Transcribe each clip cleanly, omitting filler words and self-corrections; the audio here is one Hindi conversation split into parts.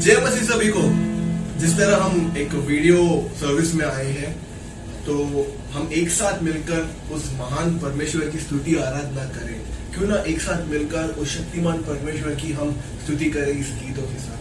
जय मसीह सभी को। जिस तरह हम एक वीडियो सर्विस में आए हैं तो हम एक साथ मिलकर उस महान परमेश्वर की स्तुति आराधना करें। क्यों ना एक साथ मिलकर उस शक्तिमान परमेश्वर की हम स्तुति करें इस गीतों के साथ।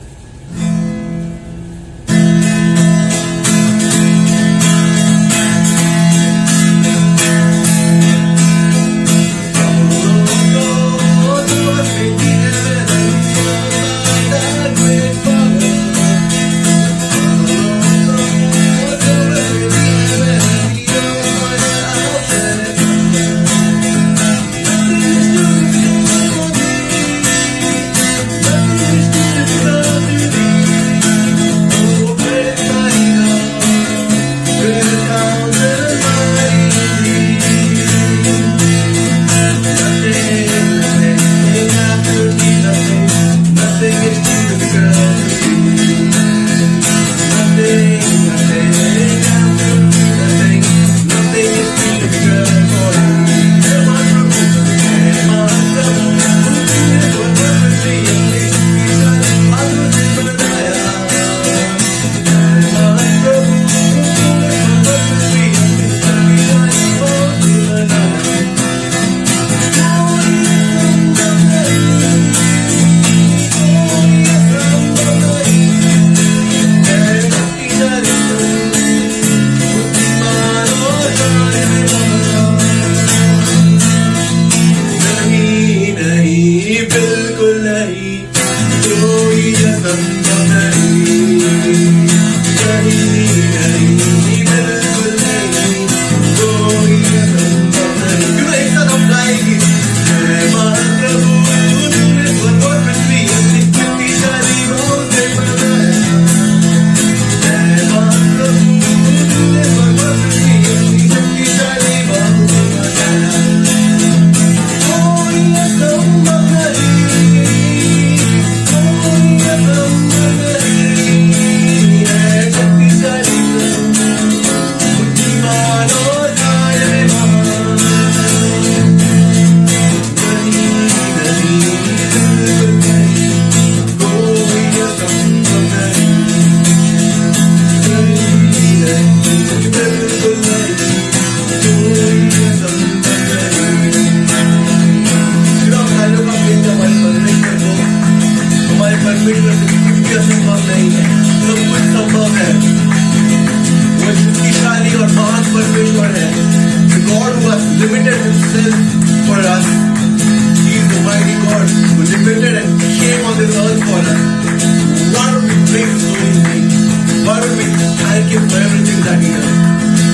Limited himself for us. He is the mighty God who limited and came on this earth for us. Why don't we praise His holy name? Why don't we thank Him for everything that He does?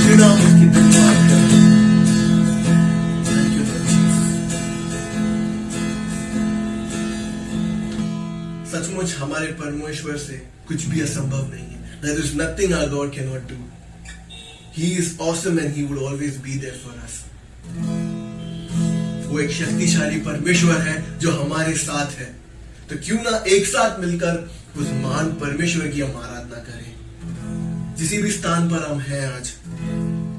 You know, उसकी धन्यवाद करें। Thank you, Lord Jesus. सचमुच हमारे परमेश्वर से कुछ भी असंभव नहीं है। There is nothing our God cannot do. He is awesome and He would always be there for us. वो एक शक्तिशाली परमेश्वर है जो हमारे साथ है। तो क्यों ना एक साथ मिलकर उस महान परमेश्वर की हम आराधना करें। जिस भी स्थान पर हम हैं आज,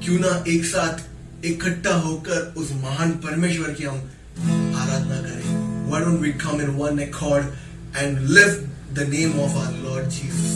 क्यों ना एक साथ इकट्ठा होकर उस महान परमेश्वर की हम आराधना करें। Why don't we come in one accord and lift the name of our Lord Jesus?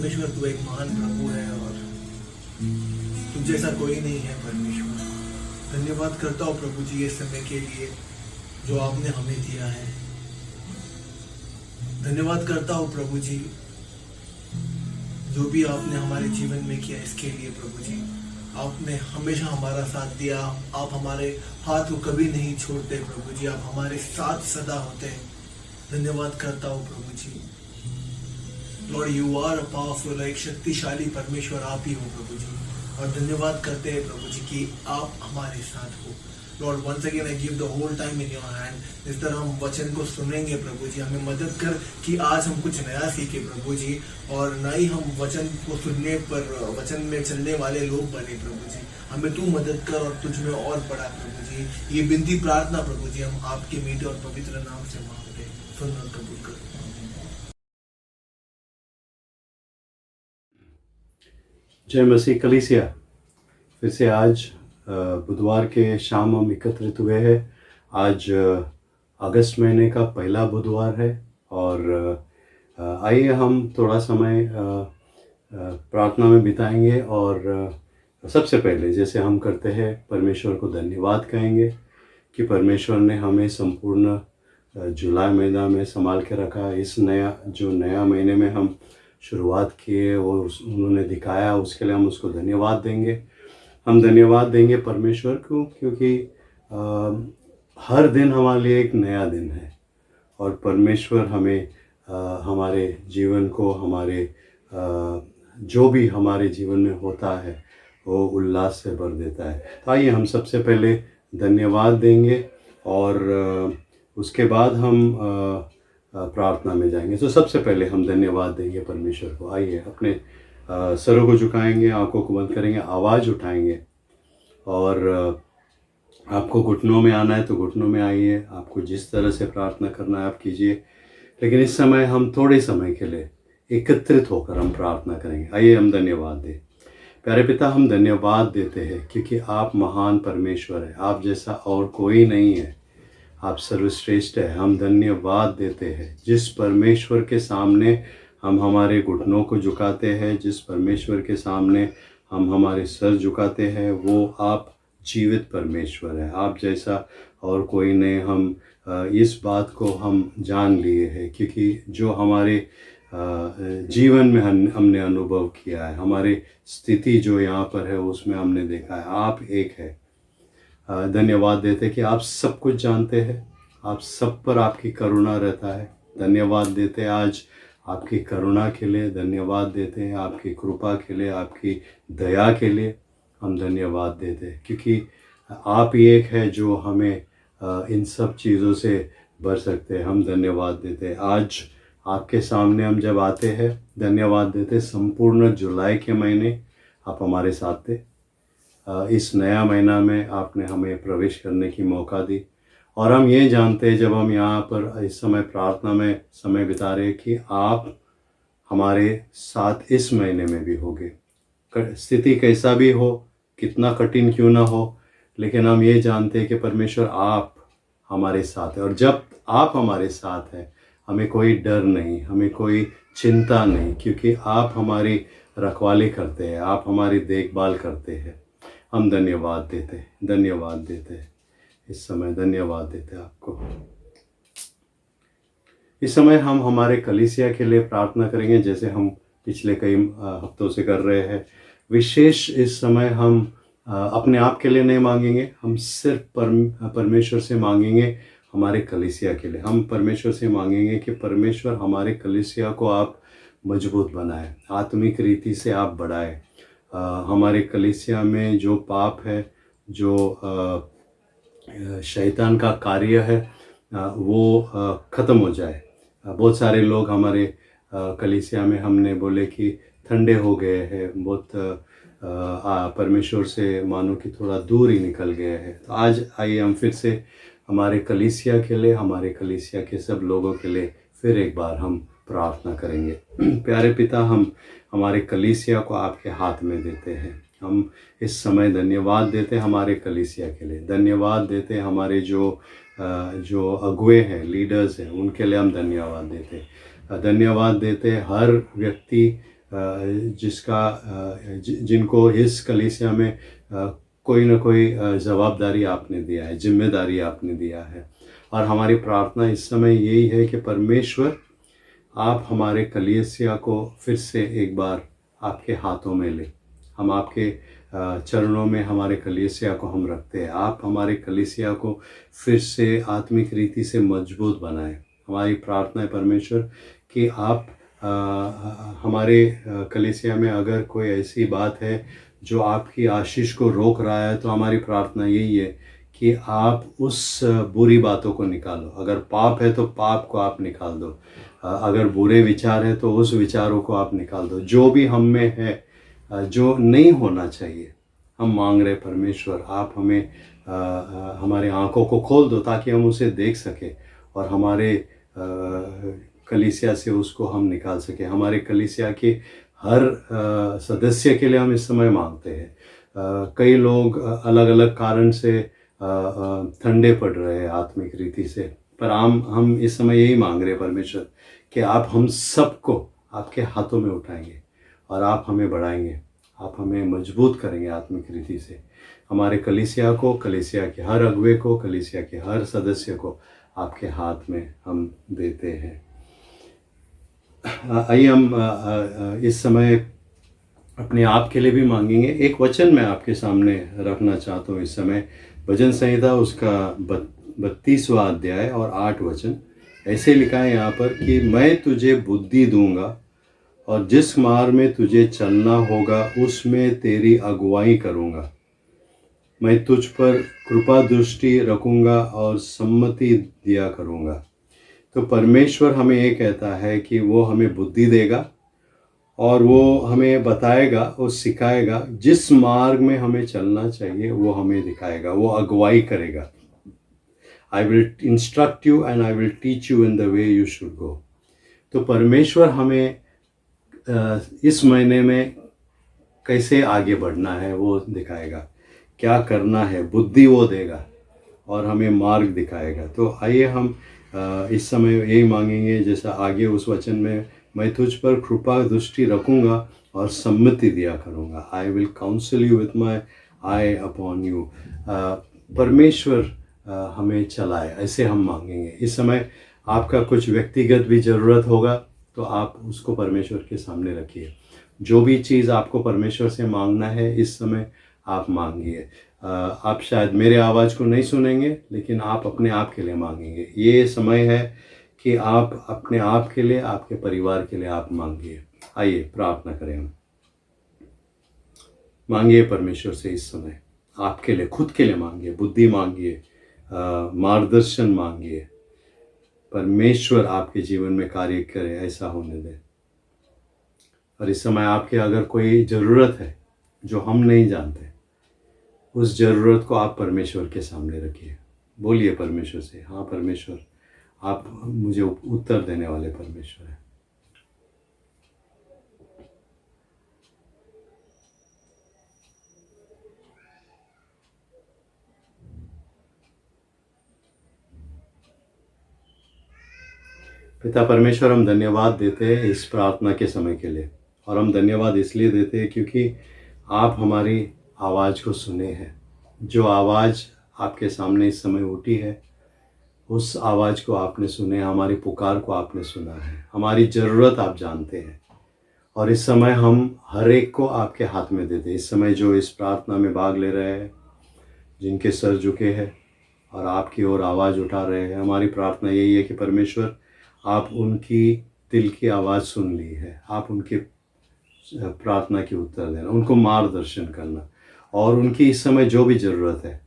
परमेश्वर तू एक महान प्रभु है और तुझ जैसा कोई नहीं है परमेश्वर। धन्यवाद करता हूँ प्रभु जी इस समय के लिए जो आपने हमें दिया है। धन्यवाद करता हूँ प्रभु जी जो भी आपने हमारे जीवन में किया इसके लिए प्रभु जी। आपने हमेशा हमारा साथ दिया, आप हमारे हाथ को कभी नहीं छोड़ते प्रभु जी, आप हमारे साथ सदा होते हैं। धन्यवाद करता हूँ प्रभु जी। Lord you are a powerful, एक शक्तिशाली परमेश्वर आप ही हो प्रभु जी। और धन्यवाद करते हैं प्रभु जी कि आप हमारे साथ हो। Lord once again I give the whole time in your hand. इस तरह हम वचन को सुनेंगे प्रभु जी, हमें मदद कर कि आज हम कुछ नया सीखे प्रभु जी, और ना ही हम वचन को सुनने पर वचन में चलने वाले लोग बने प्रभु जी। हमें तू मदद कर और तुझ में और बढ़ा प्रभु जी। ये विनती प्रार्थना प्रभु जी हम आपके मीठे और पवित्र नाम से मांगते हैं, सुन और कबूल कर। जय मसीह कलीसिया। फिर से आज बुधवार के शाम हम एकत्रित हुए हैं। आज अगस्त महीने का पहला बुधवार है और आइए हम थोड़ा समय प्रार्थना में बिताएंगे और सबसे पहले जैसे हम करते हैं परमेश्वर को धन्यवाद कहेंगे कि परमेश्वर ने हमें संपूर्ण जुलाई महीना में संभाल के रखा। इस नया महीने में हम शुरुआत किए और उन्होंने दिखाया, उसके लिए हम उसको धन्यवाद देंगे। हम धन्यवाद देंगे परमेश्वर को क्योंकि हर दिन हमारे लिए एक नया दिन है और परमेश्वर हमें हमारे जीवन को जो भी हमारे जीवन में होता है वो उल्लास से भर देता है। तो आइए हम सबसे पहले धन्यवाद देंगे और उसके बाद हम प्रार्थना में जाएंगे। तो सबसे पहले हम धन्यवाद देंगे परमेश्वर को। आइए अपने सरों को झुकाएंगे, आंखों को बंद करेंगे, आवाज़ उठाएंगे और आपको घुटनों में आना है तो घुटनों में आइए। आपको जिस तरह से प्रार्थना करना है आप कीजिए, लेकिन इस समय हम थोड़े समय के लिए एकत्रित होकर हम प्रार्थना करेंगे। आइए हम धन्यवाद दें। प्यारे पिता, हम धन्यवाद देते हैं क्योंकि आप महान परमेश्वर है, आप जैसा और कोई नहीं है, आप सर्वश्रेष्ठ है। हम धन्यवाद देते हैं जिस परमेश्वर के सामने हम हमारे घुटनों को झुकाते हैं, जिस परमेश्वर के सामने हम हमारे सर झुकाते हैं, वो आप जीवित परमेश्वर है, आप जैसा और कोई नहीं। हम इस बात को हम जान लिए हैं क्योंकि जो हमारे जीवन में हमने अनुभव किया है, हमारी स्थिति जो यहाँ पर है उसमें हमने देखा है, आप एक है। धन्यवाद देते कि आप सब कुछ जानते हैं, आप सब पर आपकी करुणा रहता है। धन्यवाद देते आज आपकी करुणा के लिए, धन्यवाद देते हैं आपकी कृपा के लिए, आपकी दया के लिए हम धन्यवाद देते हैं क्योंकि आप ही एक है जो हमें इन सब चीज़ों से भर सकते हैं। हम धन्यवाद देते हैं। आज आपके सामने हम जब आते हैं धन्यवाद देते, संपूर्ण जुलाई के महीने आप हमारे साथ थे। इस नया महीना में आपने हमें प्रवेश करने की मौका दी और हम ये जानते हैं जब हम यहाँ पर इस समय प्रार्थना में समय बिता रहे कि आप हमारे साथ इस महीने में भी होगे। स्थिति कैसा भी हो, कितना कठिन क्यों ना हो, लेकिन हम ये जानते हैं कि परमेश्वर आप हमारे साथ है और जब आप हमारे साथ हैं हमें कोई डर नहीं, हमें कोई चिंता नहीं, क्योंकि आप हमारी रखवाली करते हैं, आप हमारी देखभाल करते हैं। हम धन्यवाद देते हैं इस समय, धन्यवाद देते हैं आपको। इस समय हम हमारे कलीसिया के लिए प्रार्थना करेंगे जैसे हम पिछले कई हफ्तों से कर रहे हैं। विशेष इस समय हम अपने आप के लिए नहीं मांगेंगे, हम सिर्फ परमेश्वर से मांगेंगे हमारे कलीसिया के लिए। हम परमेश्वर से मांगेंगे कि परमेश्वर हमारे कलीसिया को आप मजबूत बनाए, आत्मिक रीति से आप बढ़ाए। हमारे कलीसिया में जो पाप है, जो शैतान का कार्य है, वो ख़त्म हो जाए। बहुत सारे लोग हमारे कलीसिया में हमने बोले कि ठंडे हो गए हैं, बहुत परमेश्वर से मानो कि थोड़ा दूर ही निकल गए हैं। तो आज आइए हम फिर से हमारे कलीसिया के लिए, हमारे कलीसिया के सब लोगों के लिए फिर एक बार हम प्रार्थना करेंगे। प्यारे पिता, हम हमारे कलीसिया को आपके हाथ में देते हैं। हम इस समय धन्यवाद देते हैं हमारे कलीसिया के लिए, धन्यवाद देते हैं हमारे जो अगुए हैं, लीडर्स हैं, उनके लिए हम धन्यवाद देते हैं। धन्यवाद देते हैं हर व्यक्ति जिनको इस कलीसिया में कोई ना कोई जवाबदारी आपने दिया है, जिम्मेदारी आपने दिया है। और हमारी प्रार्थना इस समय यही है कि परमेश्वर आप हमारे कलीसिया को फिर से एक बार आपके हाथों में ले। हम आपके चरणों में हमारे कलीसिया को हम रखते हैं। आप हमारे कलीसिया को फिर से आत्मिक रीति से मजबूत बनाएं। हमारी प्रार्थना है परमेश्वर कि आप हमारे कलीसिया में अगर कोई ऐसी बात है जो आपकी आशीष को रोक रहा है, तो हमारी प्रार्थना यही है कि आप उस बुरी बातों को निकालो। अगर पाप है तो पाप को आप निकाल दो, अगर बुरे विचार है तो उस विचारों को आप निकाल दो। जो भी हम में है जो नहीं होना चाहिए, हम मांग रहे परमेश्वर आप हमें हमारे आँखों को खोल दो ताकि हम उसे देख सकें और हमारे कलीसिया से उसको हम निकाल सकें। हमारे कलीसिया के हर सदस्य के लिए हम इस समय मांगते हैं। कई लोग अलग अलग कारण से ठंडे पड़ रहे हैं आत्मिक रीति से, पर हम इस समय यही मांग रहे हैं परमेश्वर कि आप हम सबको आपके हाथों में उठाएंगे और आप हमें बढ़ाएंगे, आप हमें मजबूत करेंगे आत्मिक रीति से। हमारे कलीसिया को, कलीसिया के हर अगुवे को, कलीसिया के हर सदस्य को आपके हाथ में हम देते हैं। आइए हम इस समय अपने आप के लिए भी मांगेंगे। एक वचन मैं आपके सामने रखना चाहता हूँ इस समय। भजन संहिता उसका 32वां अध्याय और 8 वचन ऐसे लिखा है यहाँ पर कि मैं तुझे बुद्धि दूंगा और जिस मार्ग में तुझे चलना होगा उसमें तेरी अगुवाई करूँगा। मैं तुझ पर कृपा दृष्टि रखूँगा और सम्मति दिया करूँगा। तो परमेश्वर हमें ये कहता है कि वो हमें बुद्धि देगा और वो हमें बताएगा और सिखाएगा। जिस मार्ग में हमें चलना चाहिए वो हमें दिखाएगा, वो अगुवाई करेगा। I will instruct you and I will teach you in the way you should go। तो परमेश्वर हमें इस महीने में कैसे आगे बढ़ना है वो दिखाएगा, क्या करना है, बुद्धि वो देगा और हमें मार्ग दिखाएगा। तो आइए हम इस समय यही मांगेंगे जैसा आगे उस वचन में, मैं तुझ पर कृपा दृष्टि रखूँगा और सम्मति दिया करूँगा। I will council you with my I upon you. परमेश्वर हमें चलाए, ऐसे हम मांगेंगे। इस समय आपका कुछ व्यक्तिगत भी ज़रूरत होगा तो आप उसको परमेश्वर के सामने रखिए। जो भी चीज़ आपको परमेश्वर से मांगना है इस समय आप मांगिए। आप शायद मेरे आवाज़ को नहीं सुनेंगे लेकिन आप अपने आप के लिए मांगेंगे। ये समय है कि आप अपने आप के लिए, आपके परिवार के लिए आप मांगिए। आइए प्रार्थना करें। हम मांगिए परमेश्वर से इस समय आपके लिए, खुद के लिए मांगिए, बुद्धि मांगिए, मार्गदर्शन मांगिए। परमेश्वर आपके जीवन में कार्य करे, ऐसा होने दे। और इस समय आपके अगर कोई ज़रूरत है जो हम नहीं जानते, उस ज़रूरत को आप परमेश्वर के सामने रखिए। बोलिए परमेश्वर से, हाँ परमेश्वर आप मुझे उत्तर देने वाले परमेश्वर हैं। पिता परमेश्वर, हम धन्यवाद देते हैं इस प्रार्थना के समय के लिए, और हम धन्यवाद इसलिए देते हैं क्योंकि आप हमारी आवाज़ को सुने हैं। जो आवाज़ आपके सामने इस समय उठी है, उस आवाज़ को आपने सुने, हमारी पुकार को आपने सुना है, हमारी ज़रूरत आप जानते हैं। और इस समय हम हर एक को आपके हाथ में देते हैं। इस समय जो इस प्रार्थना में भाग ले रहे हैं, जिनके सर झुके हैं और आपकी ओर आवाज़ उठा रहे हैं, हमारी प्रार्थना यही है कि परमेश्वर आप उनकी दिल की आवाज़ सुन ली है। आप उनके प्रार्थना की उत्तर देना, उनको मार्गदर्शन करना, और उनकी इस समय जो भी ज़रूरत है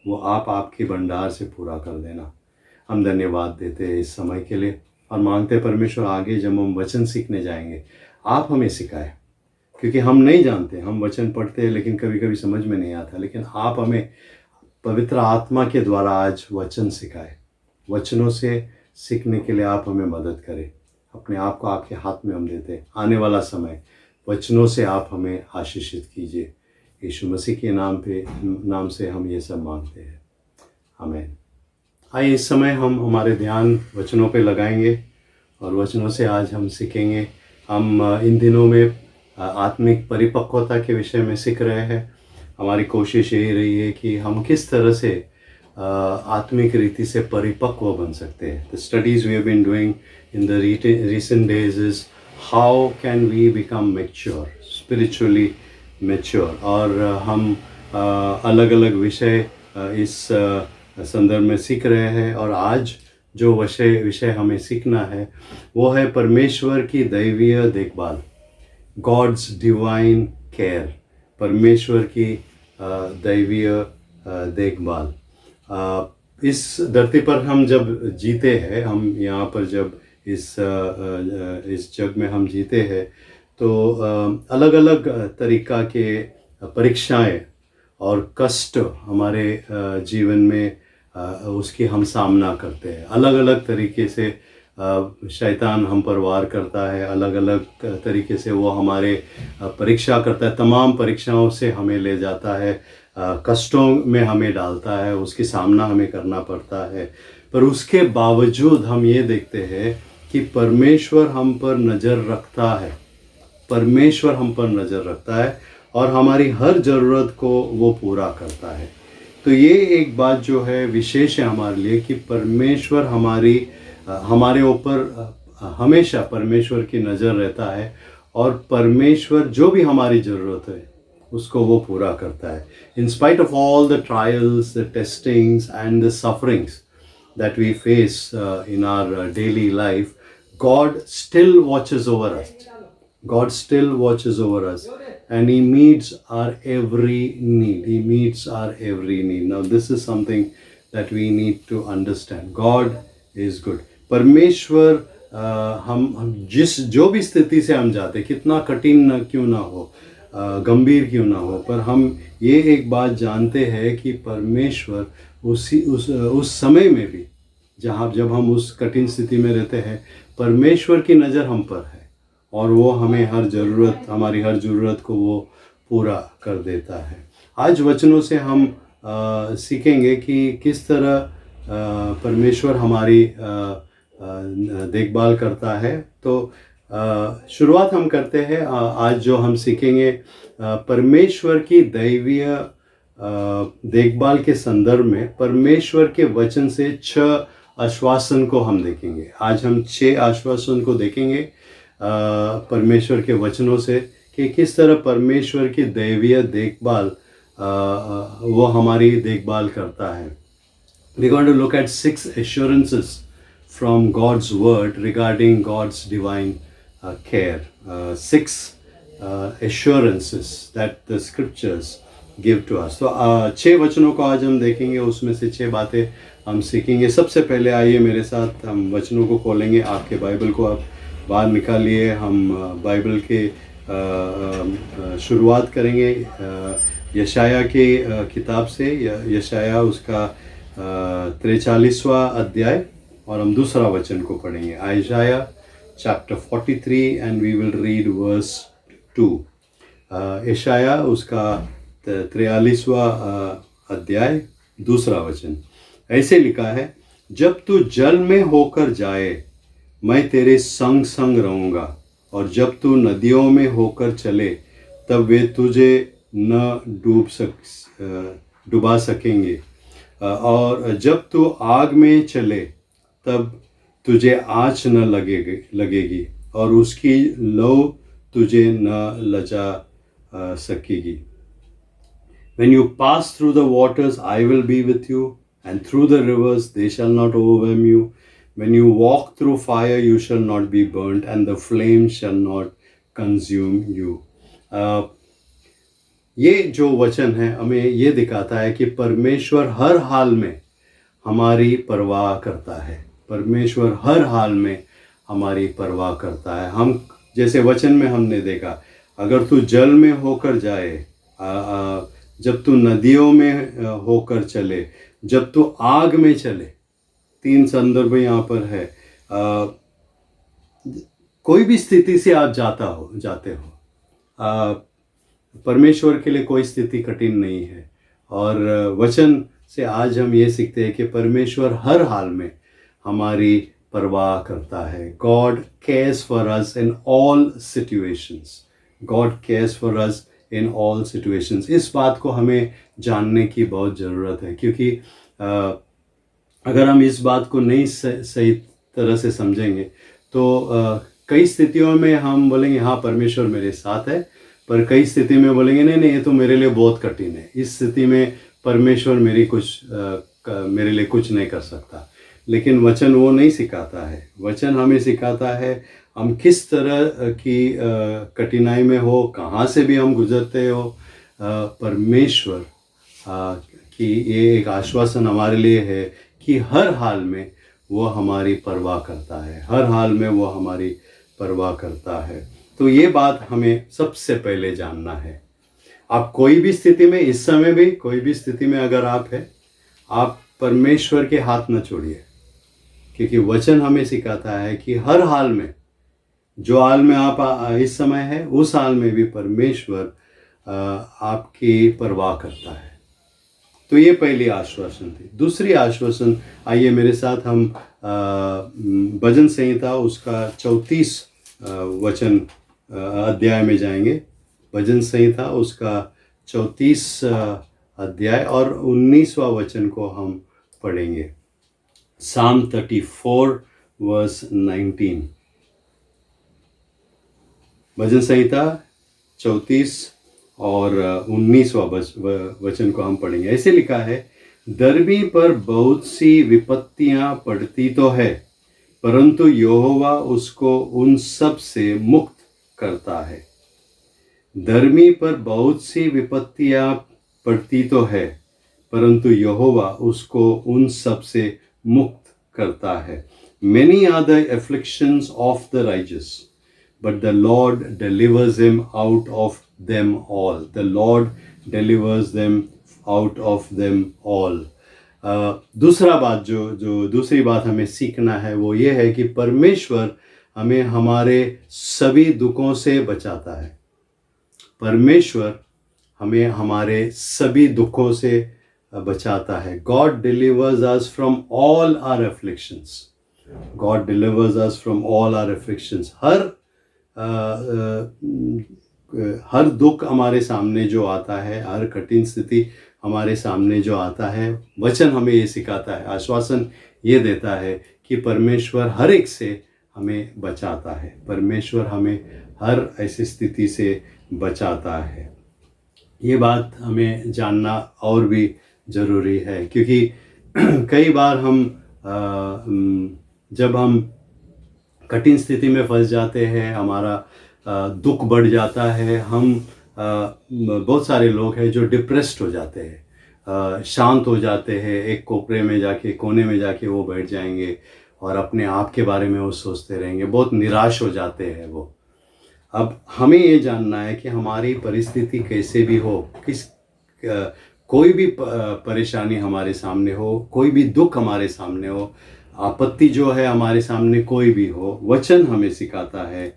वो आप आपके भंडार से पूरा कर देना। हम धन्यवाद देते हैं इस समय के लिए और मांगते हैं परमेश्वर आगे जब हम वचन सीखने जाएंगे आप हमें सिखाएं, क्योंकि हम नहीं जानते। हम वचन पढ़ते हैं लेकिन कभी कभी समझ में नहीं आता, लेकिन आप हमें पवित्र आत्मा के द्वारा आज वचन सिखाएं। वचनों से सीखने के लिए आप हमें मदद करें। अपने आप को आपके हाथ में हम देते हैं। आने वाला समय वचनों से आप हमें आशीषित कीजिए। यीशु मसीह के नाम से हम ये सब मांगते हैं, आमीन। आइए इस समय हम हमारे ध्यान वचनों पे लगाएंगे और वचनों से आज हम सीखेंगे। हम इन दिनों में आत्मिक परिपक्वता के विषय में सीख रहे हैं। हमारी कोशिश यही रही है कि हम किस तरह से आत्मिक रीति से परिपक्व बन सकते हैं। The studies we have been doing in the recent days is how can we become mature, spiritually mature। और हम अलग अलग विषय इस संदर्भ में सीख रहे हैं। और आज जो विषय हमें सीखना है वो है परमेश्वर की दैवीय देखभाल, गॉड्स डिवाइन केयर, परमेश्वर की दैवीय देखभाल। इस धरती पर हम जब जीते हैं, हम यहाँ पर जब इस जग में हम जीते हैं, तो अलग अलग तरीक़ा के परीक्षाएं और कष्ट हमारे जीवन में उसकी हम सामना करते हैं। अलग अलग तरीके से शैतान हम पर वार करता है, अलग अलग तरीके से वो हमारे परीक्षा करता है, तमाम परीक्षाओं से हमें ले जाता है, कष्टों में हमें डालता है, उसकी सामना हमें करना पड़ता है। पर उसके बावजूद हम ये देखते हैं कि परमेश्वर हम पर नज़र रखता है, परमेश्वर हम पर नज़र रखता है और हमारी हर ज़रूरत को वो पूरा करता है। तो ये एक बात जो है विशेष है हमारे लिए कि परमेश्वर हमारे ऊपर हमेशा परमेश्वर की नज़र रहता है और परमेश्वर जो भी हमारी ज़रूरत है उसको वो पूरा करता है। In spite of all the trials, the testings and the sufferings that we face in our daily life, God still watches over us. God still watches over us and He meets our every need. He meets our every need. Now this is something that we need to understand. God is good. परमेश्वर हम जो भी स्थिति से हम जाते, कितना कठिन क्यों ना हो, गंभीर क्यों ना हो, पर हम ये एक बात जानते हैं कि परमेश्वर उस समय में भी जब हम उस कठिन स्थिति में रहते हैं, परमेश्वर की नज़र हम पर है और वो हमें हमारी हर ज़रूरत को वो पूरा कर देता है। आज वचनों से हम सीखेंगे कि किस तरह परमेश्वर हमारी देखभाल करता है। तो शुरुआत हम करते हैं। आज जो हम सीखेंगे परमेश्वर की दैवीय देखभाल के संदर्भ में परमेश्वर के वचन से 6 आश्वासन को हम देखेंगे। आज हम 6 आश्वासन को देखेंगे परमेश्वर के वचनों से कि किस तरह परमेश्वर की दैवीय देखभाल वो हमारी देखभाल करता है। We are going to look at 6 assurances from God's word regarding God's divine care. 6 assurances that the scriptures give to us. तो 6 वचनों को आज हम देखेंगे, उसमें से 6 बातें हम सीखेंगे। सबसे पहले आइए मेरे साथ हम वचनों को खोलेंगे। आपके बाइबल को आप बाहर निकालिए। हम बाइबल के शुरुआत करेंगे यशाया के किताब से। यशाया उसका 43वां अध्याय और हम दूसरा वचन को पढ़ेंगे। Isaiah chapter 43 and we will read verse 2। यशाया उसका 43वां अध्याय दूसरा वचन ऐसे लिखा है, जब तू जल में होकर जाए मैं तेरे संग संग रहूँगा, और जब तू नदियों में होकर चले तब वे तुझे न डुबा सकेंगे, और जब तू आग में चले तब तुझे आँच न लगेगी और उसकी लौ तुझे न लजा सकेगी। When you pass through the waters, I will be with you, and through the rivers, they shall not overwhelm you. When you walk through fire, you shall not be burnt, and the flame shall not consume you. ये जो वचन है हमें ये दिखाता है कि परमेश्वर हर हाल में हमारी परवाह करता है। परमेश्वर हर हाल में हमारी परवाह करता है। हम जैसे वचन में हमने देखा, अगर तू जल में होकर जाए, जब तू नदियों में होकर चले, जब तू आग में चले, 3 संदर्भ यहाँ पर है। कोई भी स्थिति से आप जाते हो, परमेश्वर के लिए कोई स्थिति कठिन नहीं है। और वचन से आज हम ये सीखते हैं कि परमेश्वर हर हाल में हमारी परवाह करता है। God cares for us in all situations. God cares for us in all situations. इस बात को हमें जानने की बहुत ज़रूरत है, क्योंकि अगर हम इस बात को नहीं सही तरह से समझेंगे तो कई स्थितियों में हम बोलेंगे हाँ परमेश्वर मेरे साथ है, पर कई स्थिति में बोलेंगे नहीं नहीं ये तो मेरे लिए बहुत कठिन है, इस स्थिति में परमेश्वर मेरे लिए कुछ नहीं कर सकता। लेकिन वचन वो नहीं सिखाता है। वचन हमें सिखाता है हम किस तरह की कठिनाई में हो, कहाँ से भी हम गुजरते हो, परमेश्वर की ये एक आश्वासन हमारे लिए है कि हर हाल में वो हमारी परवाह करता है, हर हाल में वो हमारी परवाह करता है। तो ये बात हमें सबसे पहले जानना है। आप कोई भी स्थिति में, इस समय भी कोई भी स्थिति में अगर आप है, आप परमेश्वर के हाथ न छोड़िए, क्योंकि वचन हमें सिखाता है कि हर हाल में, जो हाल में आप इस समय है उस हाल में भी परमेश्वर आपकी परवाह करता है। तो ये पहली आश्वासन थी। दूसरी आश्वासन, आइए मेरे साथ हम भजन संहिता उसका 34 वचन अध्याय में जाएंगे। भजन संहिता उसका 34 अध्याय और 19वां वचन को हम पढ़ेंगे। Psalm 34 verse 19। भजन संहिता 34 और 19वां वचन को हम पढ़ेंगे। ऐसे लिखा है, धर्मी पर बहुत सी विपत्तियां पड़ती तो है, परंतु यहोवा उसको उन सब से मुक्त करता है। धर्मी पर बहुत सी विपत्तियां पड़ती तो है, परंतु यहोवा उसको उन सब से मुक्त करता है। Many are the afflictions of the righteous, but the Lord delivers him out of them all. The Lord delivers them out of them all. दूसरी बात हमें सीखना है वो ये है कि परमेश्वर हमें हमारे सभी दुखों से बचाता है। परमेश्वर हमें हमारे सभी दुखों से बचाता है। God delivers us from all our afflictions. God delivers us from all our afflictions. हर दुख हमारे सामने जो आता है, हर कठिन स्थिति हमारे सामने जो आता है, वचन हमें ये सिखाता है, आश्वासन ये देता है कि परमेश्वर हर एक से हमें बचाता है। परमेश्वर हमें हर ऐसी स्थिति से बचाता है। ये बात हमें जानना और भी ज़रूरी है, क्योंकि कई बार जब हम कठिन स्थिति में फंस जाते हैं, हमारा दुख बढ़ जाता है, हम बहुत सारे लोग हैं जो डिप्रेस्ड हो जाते हैं, शांत हो जाते हैं, एक कोने में जाके वो बैठ जाएंगे और अपने आप के बारे में वो सोचते रहेंगे, बहुत निराश हो जाते हैं वो। अब हमें ये जानना है कि हमारी परिस्थिति कैसे भी हो, कोई भी परेशानी हमारे सामने हो, कोई भी दुख हमारे सामने हो, आपत्ति जो है हमारे सामने कोई भी हो, वचन हमें सिखाता है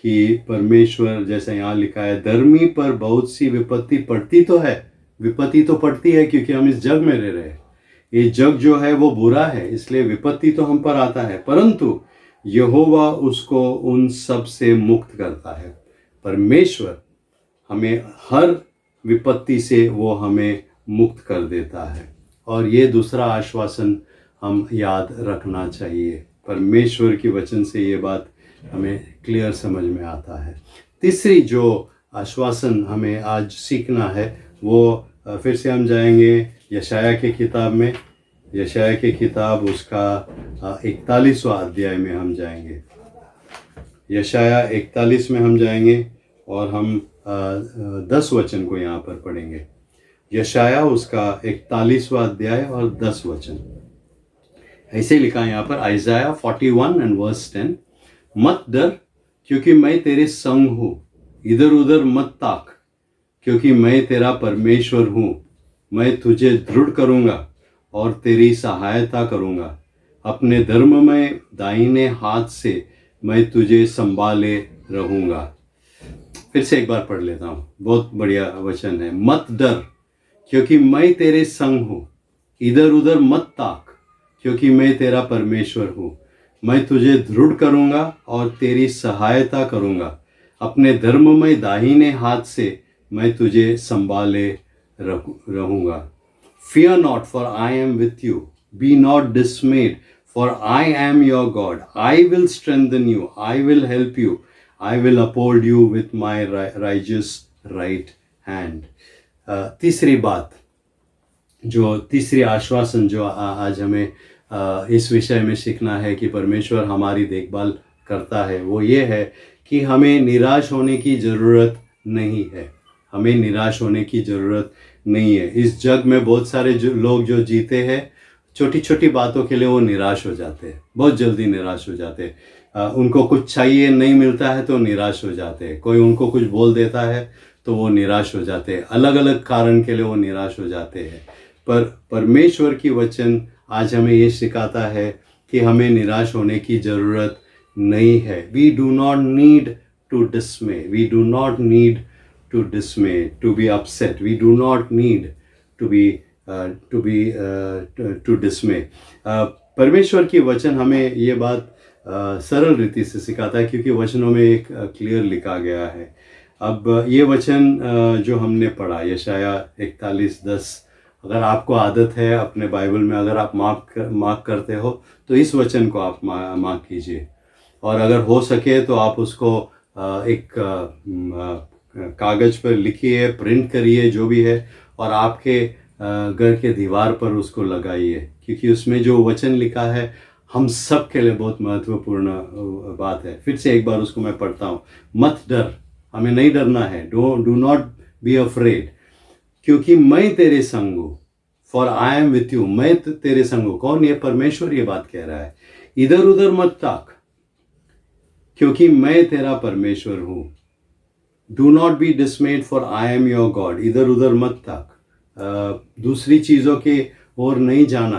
कि परमेश्वर, जैसा यहाँ लिखा है, धर्मी पर बहुत सी विपत्ति पड़ती तो है। विपत्ति तो पड़ती है क्योंकि हम इस जग में रह रहे हैं। ये जग जो है वो बुरा है, इसलिए विपत्ति तो हम पर आता है, परंतु यहोवा उसको उन सब से मुक्त करता है। परमेश्वर हमें हर विपत्ति से वो हमें मुक्त कर देता है। और ये दूसरा आश्वासन हम याद रखना चाहिए। परमेश्वर की वचन से ये बात हमें क्लियर समझ में आता है। तीसरी जो आश्वासन हमें आज सीखना है वो फिर से हम जाएंगे यशाया के किताब में। यशाया के किताब उसका 41वां अध्याय में हम जाएंगे। यशाया 41 में हम जाएंगे और हम 10 वचन को यहाँ पर पढ़ेंगे। यशाया उसका 41वां अध्याय और 10 वचन ऐसे लिखा है यहाँ पर। आइज़ाया 41 and verse 10। मत डर क्योंकि मैं तेरे संग हूँ, इधर उधर मत ताक क्योंकि मैं तेरा परमेश्वर हूँ। मैं तुझे दृढ़ करूँगा और तेरी सहायता करूँगा, अपने धर्ममय दाहिने हाथ से मैं तुझे संभाले रहूँगा। फिर से एक बार पढ़ लेता हूँ, बहुत बढ़िया वचन है। मत डर क्योंकि मैं तेरे संग हूँ, इधर उधर मत ताक क्योंकि मैं तेरा परमेश्वर हूँ। मैं तुझे दृढ़ करूँगा और तेरी सहायता करूँगा, अपने धर्ममय दाहिने हाथ से मैं तुझे संभाले रहूँगा। Fear not, for I am with you. Be not dismayed, for I am your God. I will strengthen you. I will help you. I will uphold you with my righteous right hand. तीसरी बात, जो तीसरी आश्वासन जो आज हमें इस विषय में सीखना है कि परमेश्वर हमारी देखभाल करता है, वो ये है कि हमें निराश होने की ज़रूरत नहीं है। हमें निराश होने की ज़रूरत नहीं है। इस जग में बहुत सारे लोग जो जीते हैं, छोटी छोटी बातों के लिए वो निराश हो जाते हैं, बहुत जल्दी निराश हो जाते हैं। उनको कुछ चाहिए नहीं मिलता है तो निराश हो जाते हैं। कोई उनको कुछ बोल देता है तो वो निराश हो जाते हैं। अलग अलग कारण के लिए वो निराश हो जाते हैं। पर परमेश्वर की वचन आज हमें ये सिखाता है कि हमें निराश होने की ज़रूरत नहीं है। We do not need to dismay, we do not need to dismay, to be upset. We do not need to dismay. परमेश्वर की वचन हमें ये बात सरल रीति से सिखाता है, क्योंकि वचनों में एक क्लियर लिखा गया है। अब ये वचन जो हमने पढ़ा, यशाया 41:10, अगर आपको आदत है अपने बाइबल में, अगर आप मार्क करते हो तो इस वचन को आप मार्क कीजिए, और अगर हो सके तो आप उसको एक कागज़ पर लिखिए, प्रिंट करिए, जो भी है, और आपके घर के दीवार पर उसको लगाइए, क्योंकि उसमें जो वचन लिखा है हम सब के लिए बहुत महत्वपूर्ण बात है। फिर से एक बार उसको मैं पढ़ता हूँ। मत डर, हमें नहीं डरना है। डू नॉट बी अफ्रेड, क्योंकि मैं तेरे संग हूँ। For I am with you, मैं तेरे संग हूँ। कौन? ये परमेश्वर ये बात कह रहा है। इधर उधर मत ताक, क्योंकि मैं तेरा परमेश्वर हूँ। Do not be डिसमेड, for I am your God. इधर उधर मत ताक, दूसरी चीज़ों के ओर नहीं जाना,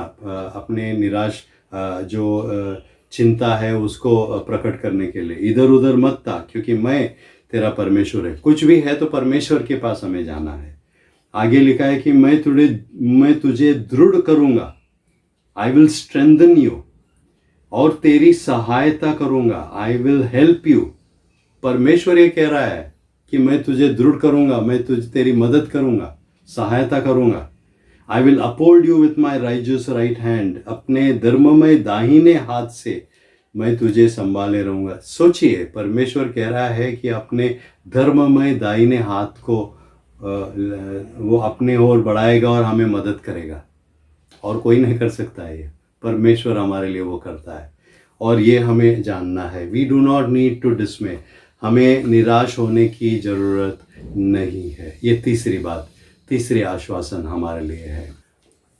अपने निराश जो चिंता है उसको प्रकट करने के लिए। इधर उधर मत ताक, क्योंकि मैं तेरा परमेश्वर है। कुछ भी है तो परमेश्वर के पास हमें जाना है। आगे लिखा है कि मैं तुझे दृढ़ करूँगा, आई विल स्ट्रेंथन यू, और तेरी सहायता करूँगा, आई विल हेल्प यू। परमेश्वर ये कह रहा है कि मैं तुझे दृढ़ करूँगा, मैं तेरी मदद करूँगा, सहायता करूँगा। I will uphold you with my righteous right hand, अपने धर्ममय दाहिने हाथ से मैं तुझे संभाले रहूँगा। सोचिए, परमेश्वर कह रहा है कि अपने धर्ममय दाहिने हाथ को वो अपने ओर बढ़ाएगा और हमें मदद करेगा, और कोई नहीं कर सकता है। ये परमेश्वर हमारे लिए वो करता है, और ये हमें जानना है। We do not need to dismay, हमें निराश होने की ज़रूरत नहीं है। ये तीसरी बात, तीसरी आश्वासन हमारे लिए है।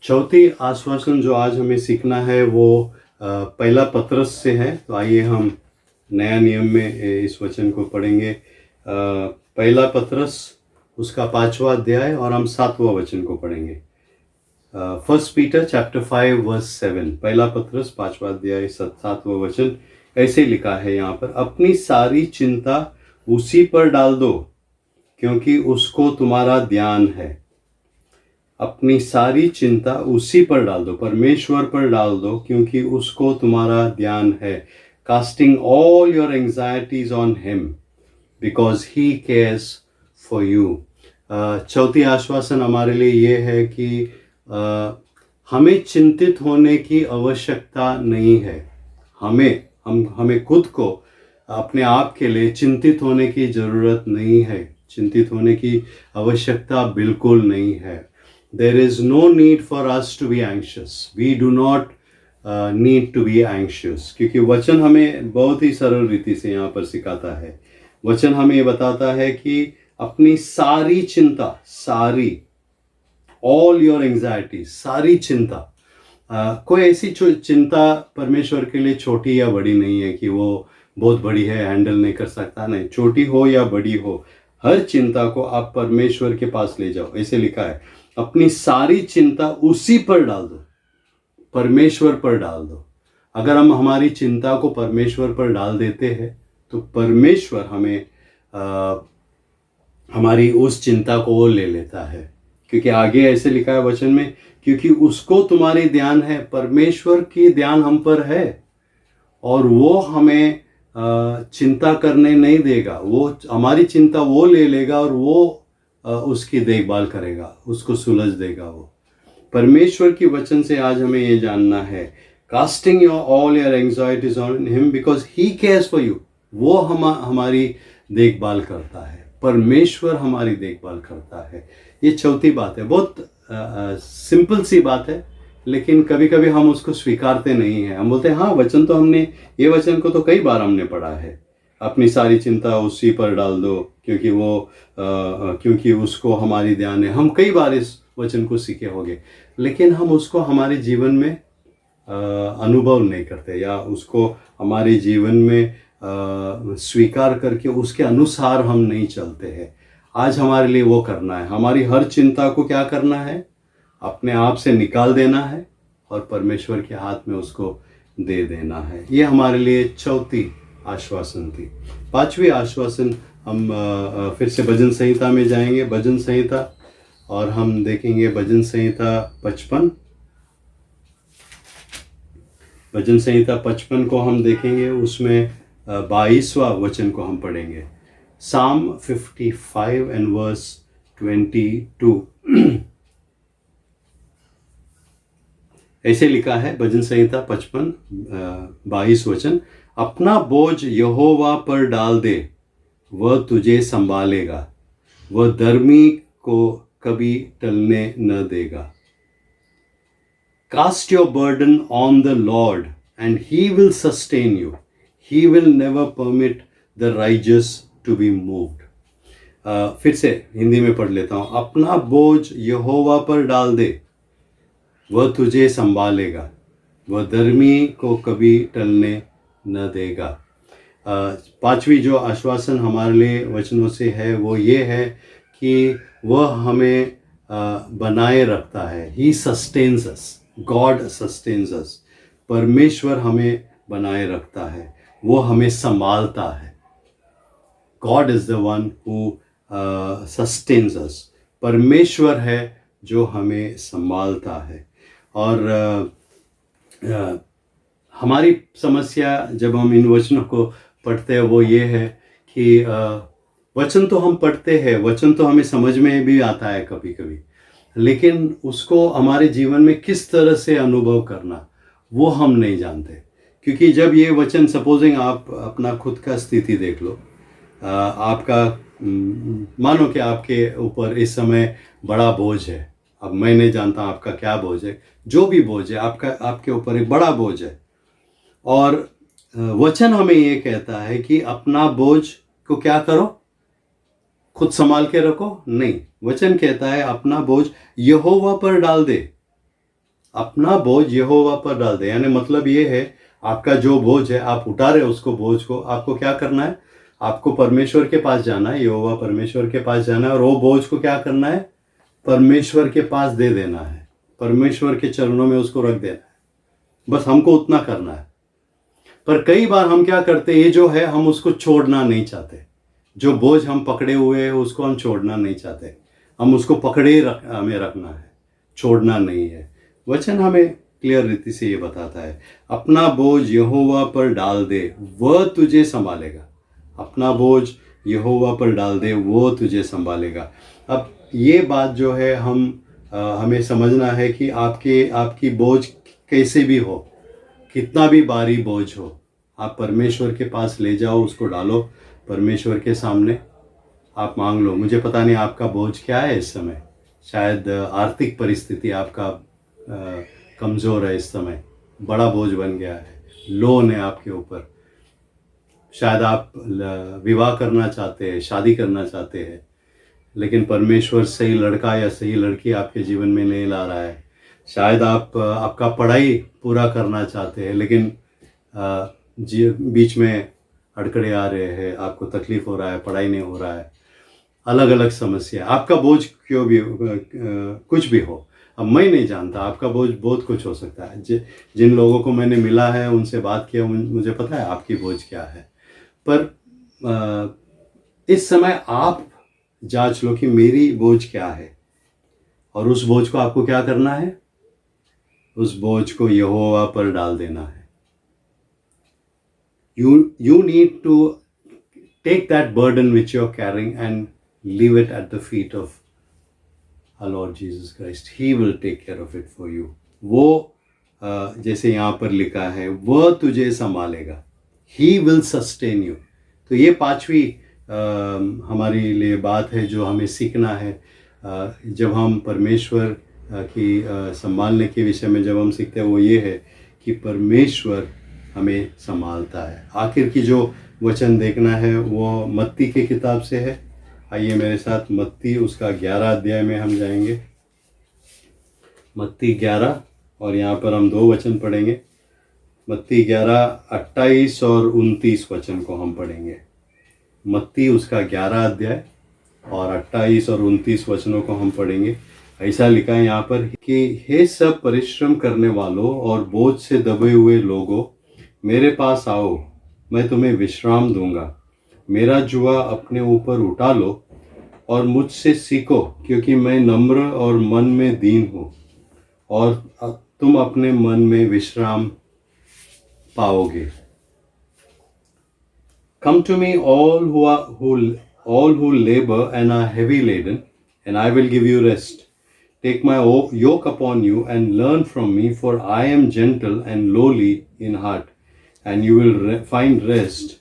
चौथी आश्वासन जो आज हमें सीखना है वो पहला पत्रस से है। तो आइए हम नया नियम में इस वचन को पढ़ेंगे। पहला पत्रस उसका 5वां अध्याय, और हम 7वां वचन को पढ़ेंगे। 1 पीटर चैप्टर 5 वर्स 7। पहला पत्रस 5वां अध्याय 7वां वचन ऐसे लिखा है यहाँ पर, अपनी सारी चिंता उसी पर डाल दो, क्योंकि उसको तुम्हारा ध्यान है। अपनी सारी चिंता उसी पर डाल दो, परमेश्वर पर डाल दो, क्योंकि उसको तुम्हारा ध्यान है। Casting all your anxieties on him, because he cares for you. चौथी आश्वासन हमारे लिए ये है कि हमें चिंतित होने की आवश्यकता नहीं है। हमें खुद को, अपने आप के लिए चिंतित होने की ज़रूरत नहीं है। चिंतित होने की आवश्यकता बिल्कुल नहीं है। There is no need for us to be anxious, we do not need to be anxious, क्योंकि वचन हमें बहुत ही सरल रीति से यहाँ पर सिखाता है। वचन हमें ये बताता है कि अपनी सारी चिंता, सारी, ऑल योर एंग्जाइटी, सारी चिंता, कोई ऐसी चिंता परमेश्वर के लिए छोटी या बड़ी नहीं है कि वो बहुत बड़ी है, हैंडल नहीं कर सकता। नहीं, छोटी हो या बड़ी हो, हर चिंता को आप परमेश्वर के पास ले जाओ। ऐसे लिखा है, अपनी सारी चिंता उसी पर डाल दो, परमेश्वर पर डाल दो। अगर हम हमारी चिंता को परमेश्वर पर डाल देते हैं तो परमेश्वर हमें हमारी उस चिंता को वो ले लेता है। क्योंकि आगे ऐसे लिखा है वचन में, क्योंकि उसको तुम्हारी ध्यान है। परमेश्वर की ध्यान हम पर है और वो हमें चिंता करने नहीं देगा। वो हमारी चिंता वो ले लेगा और वो उसकी देखभाल करेगा, उसको सुलझ देगा। वो परमेश्वर की वचन से आज हमें ये जानना है, casting your all your anxieties on him because he cares for you. वो हमारी देखभाल करता है, परमेश्वर हमारी देखभाल करता है। ये चौथी बात है, बहुत सिंपल सी बात है, लेकिन कभी कभी हम उसको स्वीकारते नहीं हैं। हम बोलते हैं हाँ वचन तो हमने, ये वचन को तो कई बार हमने पढ़ा है, अपनी सारी चिंता उसी पर डाल दो क्योंकि वो क्योंकि उसको हमारी ध्यान है। हम कई बार इस वचन को सीखे होंगे, लेकिन हम उसको हमारे जीवन में अनुभव नहीं करते या उसको हमारे जीवन में स्वीकार करके उसके अनुसार हम नहीं चलते हैं। आज हमारे लिए वो करना है, हमारी हर चिंता को क्या करना है, अपने आप से निकाल देना है और परमेश्वर के हाथ में उसको दे देना है। ये हमारे लिए चौथी आश्वासन थी। पांचवी आश्वासन हम फिर से भजन संहिता में जाएंगे, भजन संहिता, और हम देखेंगे भजन संहिता 55। भजन संहिता 55 को हम देखेंगे, उसमें 22वां वचन को हम पढ़ेंगे। Psalm 55 and verse 22। ऐसे लिखा है भजन संहिता 55 22 वचन, अपना बोझ यहोवा पर डाल दे, वह तुझे संभालेगा, वह धर्मी को कभी टलने न देगा। Cast your burden on the Lord and he will sustain you. He will never permit the righteous to be moved. फिर से हिंदी में पढ़ लेता हूँ। अपना बोझ यहोवा पर डाल दे, वह तुझे संभालेगा, वह धर्मी को कभी टलने न देगा। पांचवी जो आश्वासन हमारे लिए वचनों से है वो ये है कि वह हमें बनाए रखता है। He sustains us. God sustains us. परमेश्वर हमें बनाए रखता है, वो हमें संभालता है। God is the one who sustains us. परमेश्वर है जो हमें संभालता है। और हमारी समस्या जब हम इन वचनों को पढ़ते हैं वो ये है कि वचन तो हम पढ़ते हैं, वचन तो हमें समझ में भी आता है कभी कभी, लेकिन उसको हमारे जीवन में किस तरह से अनुभव करना वो हम नहीं जानते। क्योंकि जब ये वचन, सपोजिंग आप अपना खुद का स्थिति देख लो, आपका मानो कि आपके ऊपर इस समय बड़ा बोझ है। अब मैं नहीं जानता आपका क्या बोझ है, जो भी बोझ है आपके ऊपर एक बड़ा बोझ है, और वचन हमें ये कहता है कि अपना बोझ को क्या करो, खुद संभाल के रखो। नहीं, वचन कहता है अपना बोझ यहोवा पर डाल दे। अपना बोझ यहोवा पर डाल दे, यानी मतलब ये है आपका जो बोझ है आप उठा रहे हो, उसको बोझ को आपको क्या करना है, आपको परमेश्वर के पास जाना है, यहोवा परमेश्वर के पास जाना है, और वो बोझ को क्या करना है, परमेश्वर के पास दे देना है, परमेश्वर के चरणों में उसको रख देना है। बस हमको उतना करना है। पर कई बार हम क्या करते हैं, ये जो है हम उसको छोड़ना नहीं चाहते। जो बोझ हम पकड़े हुए हैं उसको हम छोड़ना नहीं चाहते, हम उसको पकड़े हमें रखना है, छोड़ना नहीं है। वचन हमें क्लियर रीति से ये बताता है, अपना बोझ यहोवा पर डाल दे, वह तुझे संभालेगा। अपना बोझ यहोवा पर डाल दे, वो तुझे संभालेगा। अब ये बात जो है हमें समझना है कि आपकी बोझ कैसे भी हो, कितना भी भारी बोझ हो, आप परमेश्वर के पास ले जाओ, उसको डालो परमेश्वर के सामने, आप मांग लो। मुझे पता नहीं आपका बोझ क्या है इस समय, शायद आर्थिक परिस्थिति आपका कमज़ोर है इस समय, बड़ा बोझ बन गया है, लोन है आपके ऊपर, शायद आप विवाह करना चाहते हैं, शादी करना चाहते हैं, लेकिन परमेश्वर सही लड़का या सही लड़की आपके जीवन में नहीं ला रहा है। शायद आपका पढ़ाई पूरा करना चाहते हैं, लेकिन बीच में अड़कड़े आ रहे हैं, आपको तकलीफ हो रहा है, पढ़ाई नहीं हो रहा है, अलग अलग समस्या। आपका बोझ क्यों भी कुछ भी हो, अब मैं नहीं जानता, आपका बोझ बहुत कुछ हो सकता है। जिन लोगों को मैंने मिला है, उनसे बात किया, मुझे पता है आपकी बोझ क्या है। पर इस समय आप जांच लो कि मेरी बोझ क्या है, और उस बोझ को आपको क्या करना है, उस बोझ को यहोवा पर डाल देना है। you need to take that burden which you're carrying and leave it at the feet of our Lord Jesus Christ. He will take care of it for you. वो जैसे यहाँ पर लिखा है, वह तुझे संभालेगा. He will sustain you. तो ये पांचवी हमारे लिए बात है जो हमें सीखना है. जब हम परमेश्वर की संभालने के विषय में जब हम सीखते हैं, वो ये है कि परमेश्वर हमें संभालता है. आखिर की जो वचन देखना है वो मत्ती की किताब से है. आइए मेरे साथ मत्ती उसका 11 अध्याय में हम जाएंगे. मत्ती 11 और यहाँ पर हम 2 वचन पढ़ेंगे. मत्ती 11 28 और 29 वचन को हम पढ़ेंगे. मत्ती उसका 11 अध्याय और 28 और 29 वचनों को हम पढ़ेंगे. ऐसा लिखा है यहाँ पर कि हे सब परिश्रम करने वालों और बोझ से दबे हुए लोगों, मेरे पास आओ, मैं तुम्हें विश्राम दूंगा. मेरा जुआ अपने ऊपर उठा लो और मुझसे सीखो, क्योंकि मैं नम्र और मन में दीन हूँ, और तुम अपने मन में विश्राम पाओगे. Come to me all who labor and are heavy laden, and I will give you rest. Take my yoke upon you and learn from me, for I am gentle and lowly in heart, and you will find rest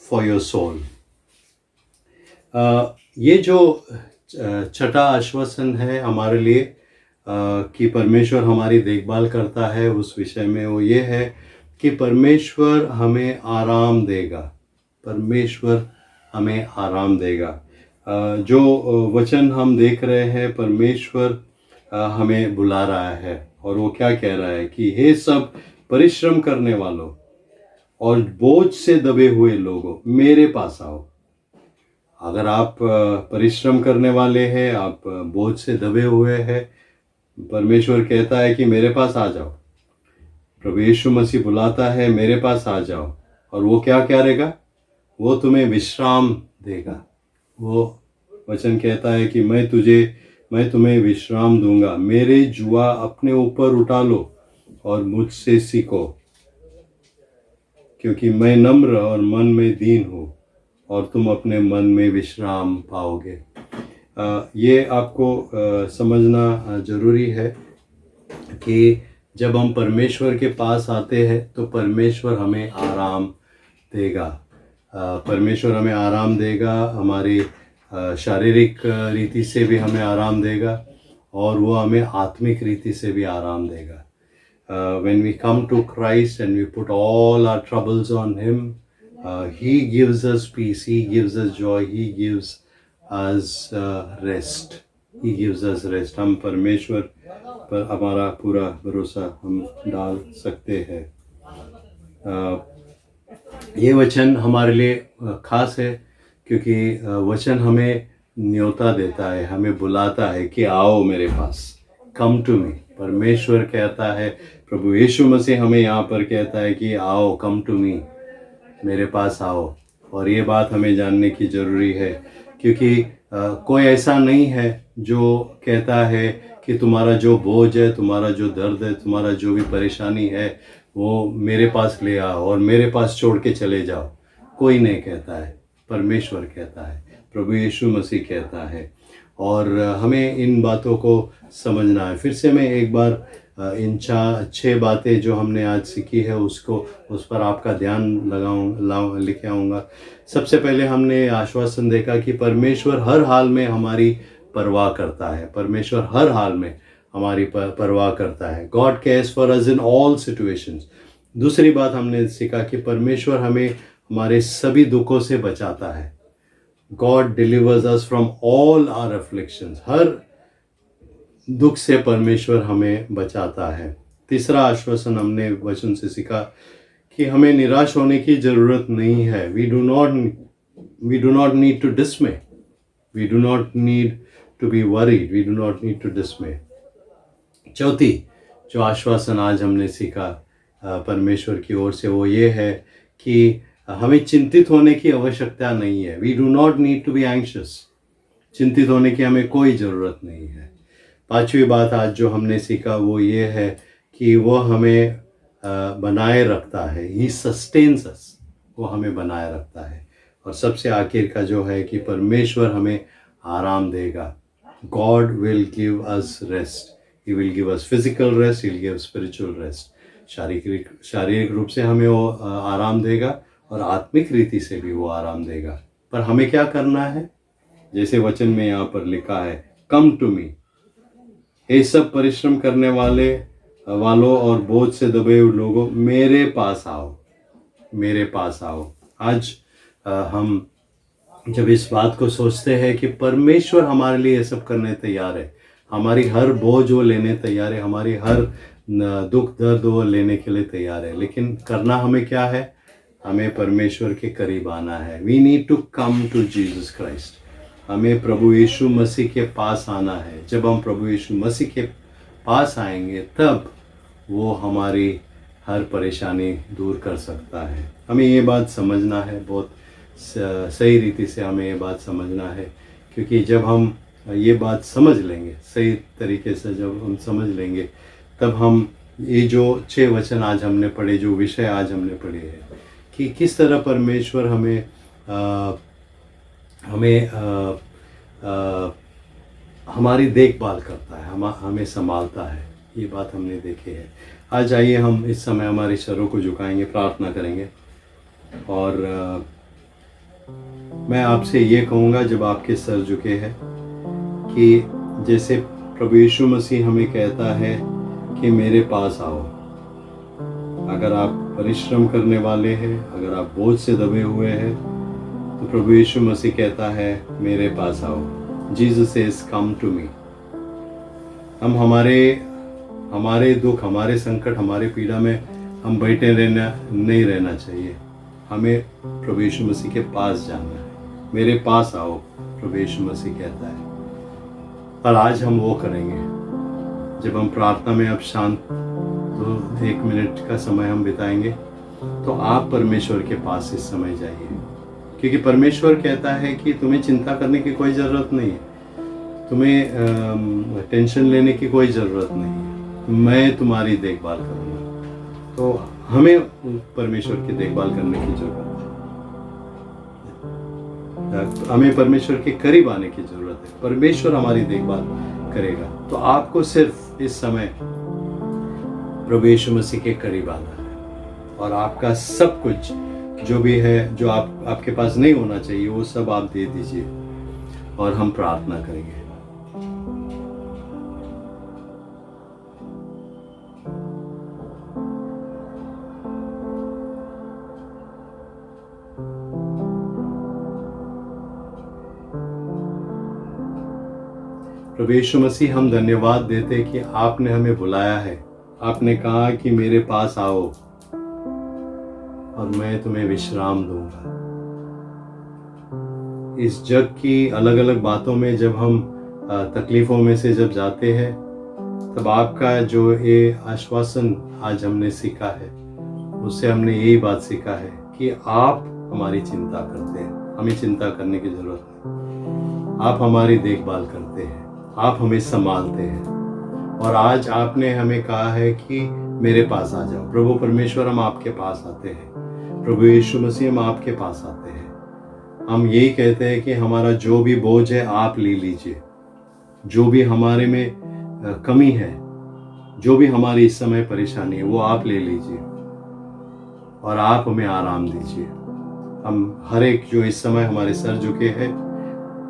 for your soul. ये जो छठा आश्वासन है हमारे लिए कि परमेश्वर हमारी देखभाल करता है, उस विषय में वो ये है कि परमेश्वर हमें आराम देगा. परमेश्वर हमें आराम देगा. जो वचन हम देख रहे हैं, परमेश्वर हमें बुला रहा है और वो क्या कह रहा है कि हे सब परिश्रम करने वालों और बोझ से दबे हुए लोगों, मेरे पास आओ. अगर आप परिश्रम करने वाले हैं, आप बोझ से दबे हुए हैं, परमेश्वर कहता है कि मेरे पास आ जाओ. प्रभु यीशु मसीह बुलाता है, मेरे पास आ जाओ. और वो क्या करेगा? वो तुम्हें विश्राम देगा. वो वचन कहता है कि मैं तुम्हें विश्राम दूंगा. मेरे जुआ अपने ऊपर उठा लो और मुझसे सीखो, क्योंकि मैं नम्र और मन में दीन हूँ, और तुम अपने मन में विश्राम पाओगे. ये आपको समझना ज़रूरी है कि जब हम परमेश्वर के पास आते हैं तो परमेश्वर हमें आराम देगा. परमेश्वर हमें आराम देगा, हमारी शारीरिक रीति से भी हमें आराम देगा, और वो हमें आत्मिक रीति से भी आराम देगा. When we come to Christ and we put all our troubles on Him, He gives us peace, He gives us joy, He gives us rest. He gives us rest. हम परमेश्वर पर हमारा पूरा भरोसा हम डाल सकते हैं. ये वचन हमारे लिए खास है, क्योंकि वचन हमें न्योता देता है, हमें बुलाता है कि आओ मेरे पास. कम टू मी. परमेश्वर कहता है, प्रभु यीशु मसीह हमें यहाँ पर कहता है कि आओ, कम टू मी, मेरे पास आओ. और ये बात हमें जानने की ज़रूरी है, क्योंकि कोई ऐसा नहीं है जो कहता है कि तुम्हारा जो बोझ है, तुम्हारा जो दर्द है, तुम्हारा जो भी परेशानी है, वो मेरे पास ले आओ और मेरे पास छोड़ के चले जाओ. कोई नहीं कहता है, परमेश्वर कहता है, प्रभु यीशु मसीह कहता है. और हमें इन बातों को समझना है. फिर से मैं एक बार इन 6 बातें जो हमने आज सीखी है उस पर आपका ध्यान लेके आऊँगा. सबसे पहले हमने आश्वासन देखा कि परमेश्वर हर हाल में हमारी परवाह करता है. परमेश्वर हर हाल में हमारी परवाह करता है. God cares for us in all situations. दूसरी बात हमने सीखा कि परमेश्वर हमें हमारे सभी दुखों से बचाता है. God delivers us from all our afflictions. हर दुख से परमेश्वर हमें बचाता है. तीसरा आश्वासन हमने वचन से सीखा कि हमें निराश होने की ज़रूरत नहीं है. We do not need to dismay. We do not need to be worried. We do not need to dismay. चौथी जो आश्वासन आज हमने सीखा परमेश्वर की ओर से, वो ये है कि हमें चिंतित होने की आवश्यकता नहीं है. We do not need to be anxious. चिंतित होने की हमें कोई ज़रूरत नहीं है. पांचवी बात आज जो हमने सीखा वो ये है कि वो हमें बनाए रखता है. ही सस्टेन्स अस. वो हमें बनाए रखता है। और सबसे आखिर का जो है कि परमेश्वर हमें आराम देगा। God will give us rest. He will give us physical rest, he will give spiritual rest. शारीरिक रूप से हमें वो आराम देगा और आत्मिक रीति से भी वो आराम देगा। पर हमें क्या करना है? जैसे वचन में यहाँ पर लिखा है, कम टू मी, ये सब परिश्रम करने वालों और बोझ से दबे हुए लोगों, मेरे पास आओ, मेरे पास आओ। आज हम जब इस बात को सोचते हैं कि परमेश्वर हमारे लिए ये सब करने तैयार है, हमारी हर बोझ वो लेने तैयार है, हमारी हर दुख दर्द वो लेने के लिए तैयार है, लेकिन करना हमें क्या है? हमें परमेश्वर के करीब आना है। We need to come to Jesus Christ. हमें प्रभु यीशु मसीह के पास आना है। जब हम प्रभु यीशु मसीह के पास आएंगे तब वो हमारी हर परेशानी दूर कर सकता है। हमें ये बात समझना है, बहुत सही रीति से हमें ये बात समझना है, क्योंकि जब हम ये बात समझ लेंगे, सही तरीके से जब हम समझ लेंगे, तब हम ये जो 6 वचन आज हमने पढ़े, जो विषय आज हमने पढ़े हैं कि किस तरह परमेश्वर हमारी देखभाल करता है, हमें संभालता है, ये बात हमने देखी है। आज आइए हम इस समय हमारे सरों को झुकाएंगे, प्रार्थना करेंगे। और मैं आपसे ये कहूँगा, जब आपके सर झुके हैं, कि जैसे प्रभु यीशु मसीह हमें कहता है कि मेरे पास आओ। अगर आप परिश्रम करने वाले हैं, अगर आप बोझ से दबे हुए हैं, तो प्रभु यीशु मसीह कहता है मेरे पास आओ। Jesus says come to me. हम हमारे दुख, हमारे संकट, हमारे पीड़ा में हम बैठे नहीं रहना चाहिए। हमें प्रभु यीशु मसीह के पास जाना है। मेरे पास आओ, प्रभु यीशु मसीह कहता है। और आज हम वो करेंगे। जब हम प्रार्थना में अब शांत तो 1 मिनट का समय हम बिताएंगे, तो आप परमेश्वर के पास इस समय जाइए, क्योंकि परमेश्वर कहता है कि तुम्हें चिंता करने की कोई ज़रूरत नहीं है, तुम्हें टेंशन लेने की कोई ज़रूरत नहीं है, मैं तुम्हारी देखभाल करूँगा। तो हमें परमेश्वर की देखभाल करने की ज़रूरत है, हमें परमेश्वर के करीब आने की ज़रूरत है। परमेश्वर हमारी देखभाल करेगा। तो आपको सिर्फ इस समय प्रभु यीशु मसीह के करीब आना है, और आपका सब कुछ जो भी है, जो आपके पास नहीं होना चाहिए, वो सब आप दे दीजिए, और हम प्रार्थना करेंगे। प्रभु यीशु मसीह, हम धन्यवाद देते कि आपने हमें बुलाया है। आपने कहा कि मेरे पास आओ और मैं तुम्हें विश्राम दूंगा। इस जग की अलग अलग बातों में जब हम तकलीफों में से जब जाते हैं, तब आपका जो ये आश्वासन आज हमने सीखा है, उससे हमने यही बात सीखा है कि आप हमारी चिंता करते हैं। हमें चिंता करने की जरूरत नहीं। आप हमारी देखभाल करते हैं, आप हमें संभालते हैं। और आज आपने हमें कहा है कि मेरे पास आ जाओ। प्रभु परमेश्वर, हम आपके पास आते हैं। प्रभु यीशु मसीह, हम आपके पास आते हैं। हम यही कहते हैं कि हमारा जो भी बोझ है आप ले लीजिए, जो भी हमारे में कमी है, जो भी हमारी इस समय परेशानी है, वो आप ले लीजिए और आप हमें आराम दीजिए। हम हर एक जो इस समय हमारे सर झुके हैं,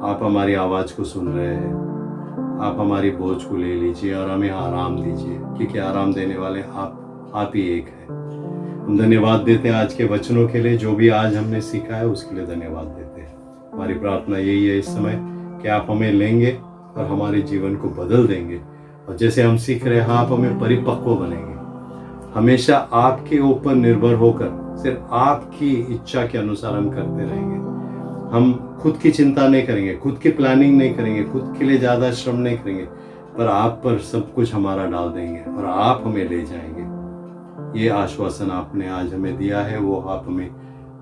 आप हमारी आवाज़ को सुन रहे हैं। आप हमारी बोझ को ले लीजिए और हमें आराम दीजिए, क्योंकि आराम देने वाले आप ही एक है। हम धन्यवाद देते हैं आज के वचनों के लिए, जो भी आज हमने सीखा है उसके लिए धन्यवाद देते हैं। हमारी प्रार्थना यही है इस समय कि आप हमें लेंगे और हमारे जीवन को बदल देंगे, और जैसे हम सीख रहे हैं, आप हमें परिपक्व बनेंगे। हमेशा आपके ऊपर निर्भर होकर सिर्फ आपकी इच्छा के अनुसार हम करते रहेंगे। हम खुद की चिंता नहीं करेंगे, खुद की प्लानिंग नहीं करेंगे, खुद के लिए ज़्यादा श्रम नहीं करेंगे, पर आप पर सब कुछ हमारा डाल देंगे और आप हमें ले जाएंगे। ये आश्वासन आपने आज हमें दिया है, वो आप हमें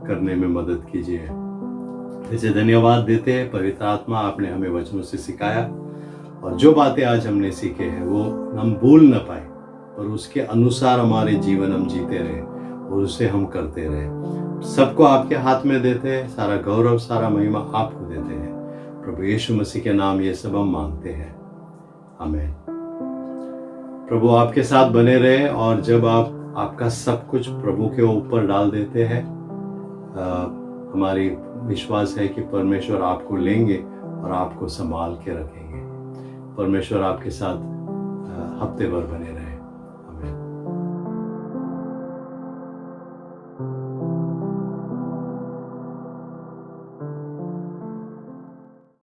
करने में मदद कीजिए। इसे धन्यवाद देते हैं। पवित्र आत्मा, आपने हमें वचनों से सिखाया, और जो बातें आज हमने सीखे हैं वो हम भूल न पाए, और उसके अनुसार हमारे जीवन हम जीते रहे। और उसे हम करते रहें। सबको आपके हाथ में देते हैं, सारा गौरव सारा महिमा आपको देते हैं। प्रभु यीशु मसीह के नाम ये सब हम मांगते हैं, आमीन। प्रभु आपके साथ बने रहे, और जब आप आपका सब कुछ प्रभु के ऊपर डाल देते हैं, हमारी विश्वास है कि परमेश्वर आपको लेंगे और आपको संभाल के रखेंगे। परमेश्वर आपके साथ हफ्ते भर बने रहे।